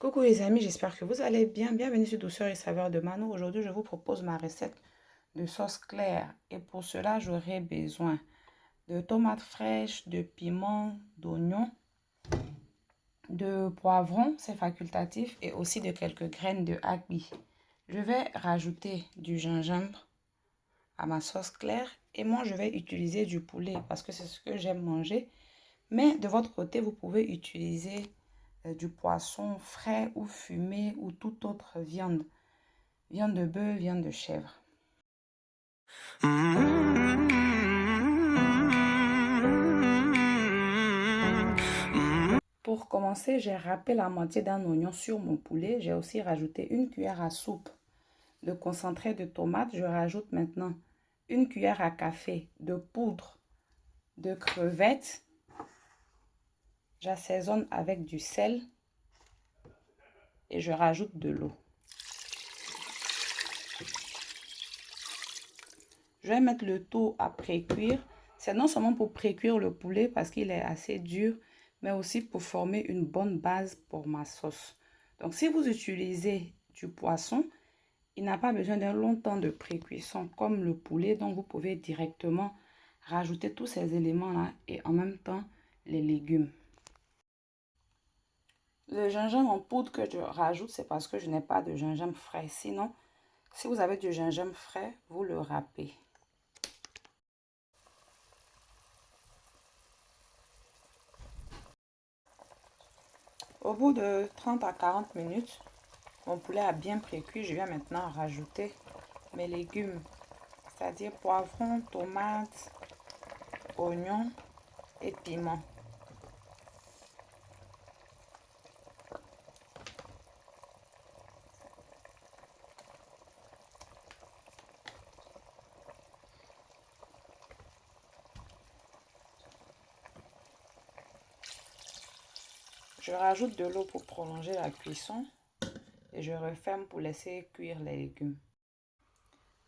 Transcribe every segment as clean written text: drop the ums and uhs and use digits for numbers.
Coucou les amis, j'espère que vous allez bien. Bienvenue sur Douceur et Saveur de Mano. Aujourd'hui, je vous propose ma recette de sauce claire. Et pour cela, j'aurai besoin de tomates fraîches, de piments, d'oignons, de poivrons, c'est facultatif, et aussi de quelques graines de api. Je vais rajouter du gingembre à ma sauce claire. Et moi, je vais utiliser du poulet parce que c'est ce que j'aime manger. Mais de votre côté, vous pouvez utiliser du poisson frais ou fumé ou toute autre viande. Viande de bœuf, viande de chèvre. Pour commencer, j'ai râpé la moitié d'un oignon sur mon poulet. J'ai aussi rajouté une cuillère à soupe de concentré de tomate. Je rajoute maintenant une cuillère à café de poudre de crevettes. J'assaisonne avec du sel et je rajoute de l'eau. Je vais mettre le tout à pré-cuire. C'est non seulement pour pré-cuire le poulet parce qu'il est assez dur, mais aussi pour former une bonne base pour ma sauce. Donc, si vous utilisez du poisson, il n'a pas besoin d'un long temps de pré-cuisson comme le poulet. Donc, vous pouvez directement rajouter tous ces éléments-là et en même temps les légumes. Le gingembre en poudre que je rajoute, c'est parce que je n'ai pas de gingembre frais. Sinon, si vous avez du gingembre frais, vous le râpez. Au bout de 30 à 40 minutes, mon poulet a bien pré-cuit. Je viens maintenant rajouter mes légumes, c'est-à-dire poivrons, tomates, oignons et piments. Je rajoute de l'eau pour prolonger la cuisson et je referme pour laisser cuire les légumes.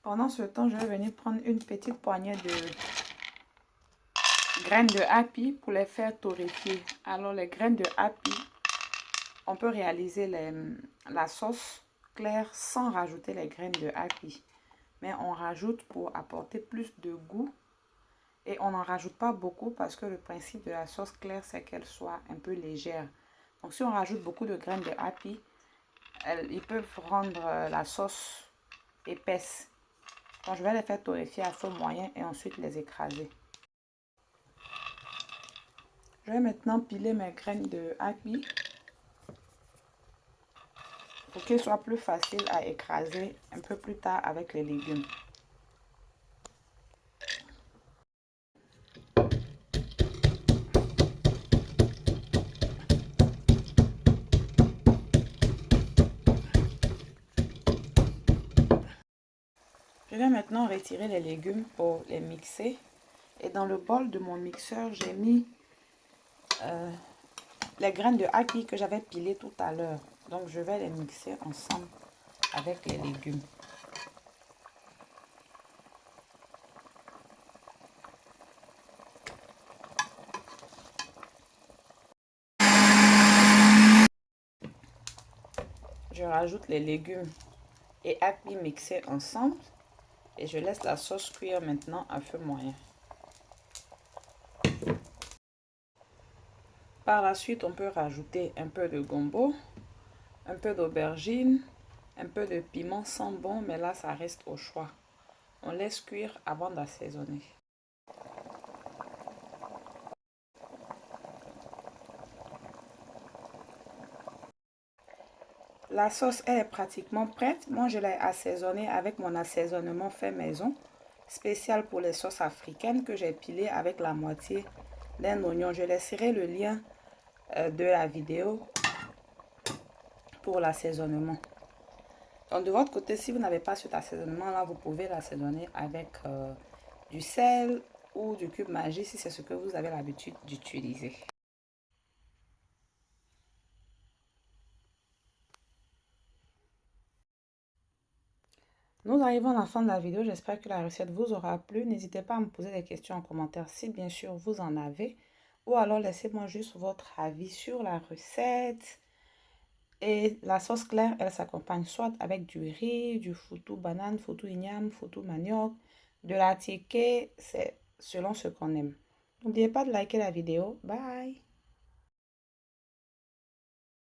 Pendant ce temps, je vais venir prendre une petite poignée de graines de api pour les faire torréfier. Alors les graines de api, on peut réaliser la sauce claire sans rajouter les graines de api. Mais on rajoute pour apporter plus de goût. Et on n'en rajoute pas beaucoup parce que le principe de la sauce claire, c'est qu'elle soit un peu légère. Donc si on rajoute beaucoup de graines de api, ils peuvent rendre la sauce épaisse. Donc je vais les faire torréfier à feu moyen et ensuite les écraser. Je vais maintenant piler mes graines de api pour qu'il soit plus facile à écraser un peu plus tard avec les légumes. Je vais maintenant retirer les légumes pour les mixer. Et dans le bol de mon mixeur, j'ai mis les graines de api que j'avais pilées tout à l'heure. Donc je vais les mixer ensemble avec les légumes. Je rajoute les légumes et api mixés ensemble et je laisse la sauce cuire maintenant à feu moyen. Par la suite, on peut rajouter un peu de gombo, un peu d'aubergine, un peu de piment sans mais là ça reste au choix. On laisse cuire avant d'assaisonner. La sauce elle est pratiquement prête. Moi, je l'ai assaisonnée avec mon assaisonnement fait maison, spécial pour les sauces africaines que j'ai pilé avec la moitié d'un oignon. Je laisserai le lien de la vidéo pour l'assaisonnement. Donc, de votre côté, si vous n'avez pas cet assaisonnement-là, vous pouvez l'assaisonner avec du sel ou du cube Maggi si c'est ce que vous avez l'habitude d'utiliser. Nous arrivons à la fin de la vidéo. J'espère que la recette vous aura plu. N'hésitez pas à me poser des questions en commentaire si bien sûr vous en avez. Ou alors laissez-moi juste votre avis sur la recette. Et la sauce claire, elle s'accompagne soit avec du riz, du foutou banane, foutou igname, foutou manioc, de la tiquée, c'est selon ce qu'on aime. N'oubliez pas de liker la vidéo. Bye!